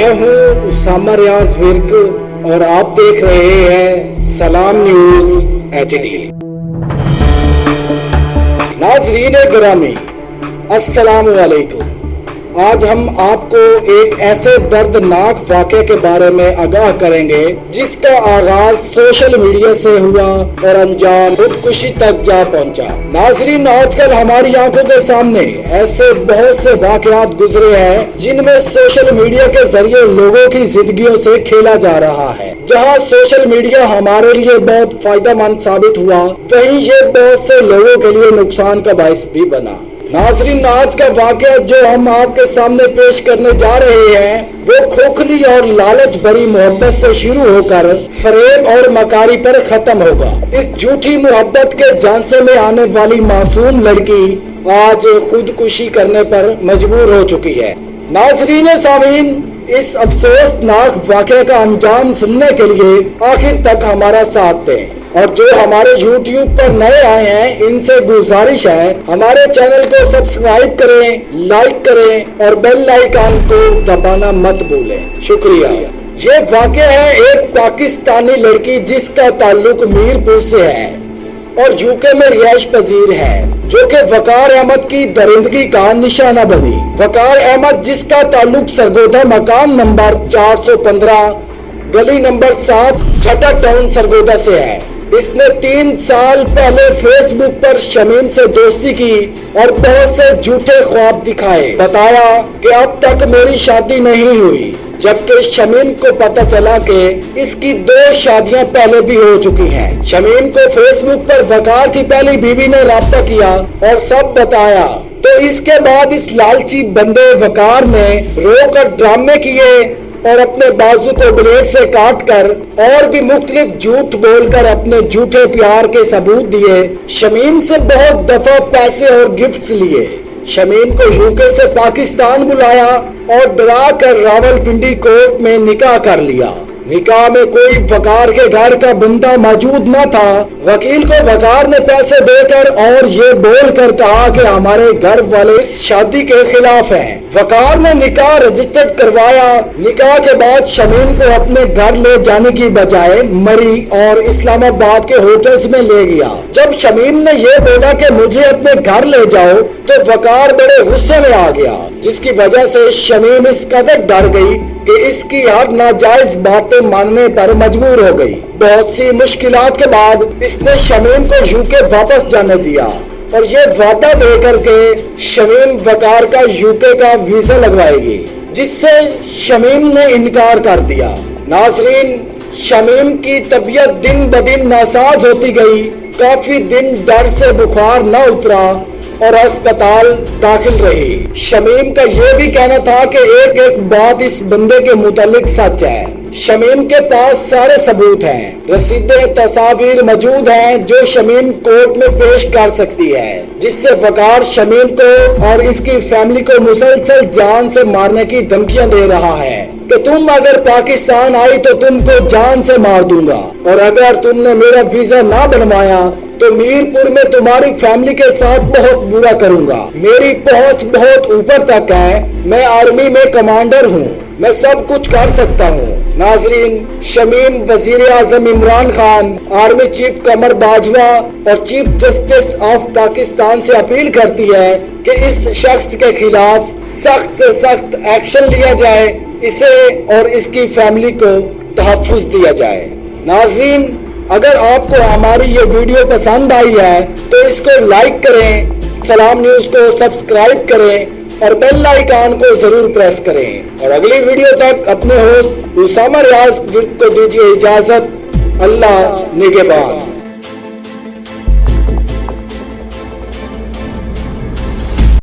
मैं हूं उसामा रियाज विर्क और आप देख रहे हैं सलाम न्यूज HD। नाज़रीन गिरामी, अस्सलाम वालेकुम। आज हम आपको एक ऐसे दर्दनाक वाक़े के बारे में आगाह करेंगे जिसका आगाज सोशल मीडिया से हुआ और अंजाम खुदकुशी तक जा पहुंचा। नाज़रीन, आजकल हमारी आंखों के सामने ऐसे बहुत से वाक़यात गुजरे हैं जिनमें सोशल मीडिया के जरिए लोगों की जिंदगियों से खेला जा रहा है। जहां सोशल मीडिया हमारे लिए बहुत फायदेमंद साबित हुआ, वहीं ये बहुत से लोगों के लिए नुकसान का बाइस भी बना। नाज़रीन, आज का वाक़या जो हम आपके सामने पेश करने जा रहे हैं वो खोखली और लालच भरी मोहब्बत से शुरू होकर फरेब और मकारी पर खत्म होगा। इस झूठी मोहब्बत के झांसे में आने वाली मासूम लड़की आज खुदकुशी करने पर मजबूर हो चुकी है। नाज़रीन सामीन, इस अफसोसनाक वाक़े का अंजाम सुनने के लिए आखिर तक हमारा साथ दें और जो हमारे YouTube पर नए आए हैं इनसे गुजारिश है हमारे चैनल को सब्सक्राइब करें, लाइक करें और बेल आइकन को दबाना मत भूलें। शुक्रिया। ये वाक़या है एक पाकिस्तानी लड़की जिसका ताल्लुक मीरपुर से है और UK में रिहाइश पजीर है, जो कि वकार अहमद की दरिंदगी का निशाना बनी। वकार अहमद जिसका ताल्लुक सरगोदा मकान नंबर 415 गली नंबर 7 छठा टाउन सरगोदा से है। इसने 3 साल पहले फेसबुक पर शमीम से दोस्ती की और बहुत से झूठे ख्वाब दिखाए। बताया कि अब तक मेरी शादी नहीं हुई, जबकि शमीम को पता चला कि इसकी 2 शादियां पहले भी हो चुकी हैं। शमीम को फेसबुक पर वकार की पहली बीवी ने राब्ता किया और सब बताया, तो इसके बाद इस लालची बंदे वकार ने रोकर ड्रामे किए और अपने बाजू को ब्लेड से काट कर और भी मुख्तलिफ झूठ बोलकर अपने झूठे प्यार के सबूत दिए। शमीम से बहुत दफा पैसे और गिफ्ट्स लिए। शमीम को UK से पाकिस्तान बुलाया और डरा कर रावलपिंडी कोर्ट में निकाह कर लिया। निकाह में कोई वकार के घर का बंदा मौजूद न था। वकील को वकार ने पैसे देकर और ये बोलकर कहा कि हमारे घर वाले इस शादी के खिलाफ हैं। वकार ने निकाह रजिस्टर्ड करवाया। निकाह के बाद शमीम को अपने घर ले जाने की बजाय मरी और इस्लामाबाद के होटल्स में ले गया। जब शमीम ने ये बोला कि मुझे अपने घर ले जाओ, तो वकार बड़े गुस्से में आ गया, जिसकी वजह से शमीम इस कदर डर गई कि इसकी हर नाजायज बातें मानने पर मजबूर हो गई। बहुत सी मुश्किलात के बाद इसने शमीम को UK वापस जाने दिया और ये वादा देकर के शमीम वकार का UK का वीजा लगवाएगी, जिससे शमीम ने इनकार कर दिया। नाजरीन, शमीम की तबीयत दिन ब दिन नासाज होती गई। काफी दिन डर से बुखार न उतरा और अस्पताल दाखिल रही। शमीम का ये भी कहना था कि एक एक बात इस बंदे के मुतालिक सच है। शमीम के पास सारे सबूत हैं, रसीदें, तस्वीर मौजूद हैं जो शमीम कोर्ट में पेश कर सकती है, जिससे वकार शमीम को और इसकी फैमिली को मुसलसल जान से मारने की धमकियां दे रहा है कि तुम अगर पाकिस्तान आई तो तुमको जान से मार दूंगा, और अगर तुमने मेरा वीजा ना बनवाया तो मीरपुर में तुम्हारी फैमिली के साथ बहुत बुरा करूंगा। मेरी पहुंच बहुत ऊपर तक है, मैं आर्मी में कमांडर हूं, मैं सब कुछ कर सकता हूं। नाजरीन, शमीम वजीर आजम इमरान खान, आर्मी चीफ कमर बाजवा और चीफ जस्टिस ऑफ पाकिस्तान से अपील करती है कि इस शख्स के खिलाफ सख्त से सख्त एक्शन लिया जाए, इसे और इसकी फैमिली को तहफ्फुज़ दिया जाए। नाजरीन, अगर आपको हमारी ये वीडियो पसंद आई है तो इसको लाइक करें, सलाम न्यूज़ को सब्सक्राइब करें और बेल आइकन को जरूर प्रेस करें। और अगली वीडियो तक अपने होस्ट उसामा रियाज को दीजिए इजाजत। अल्लाह निगहबान।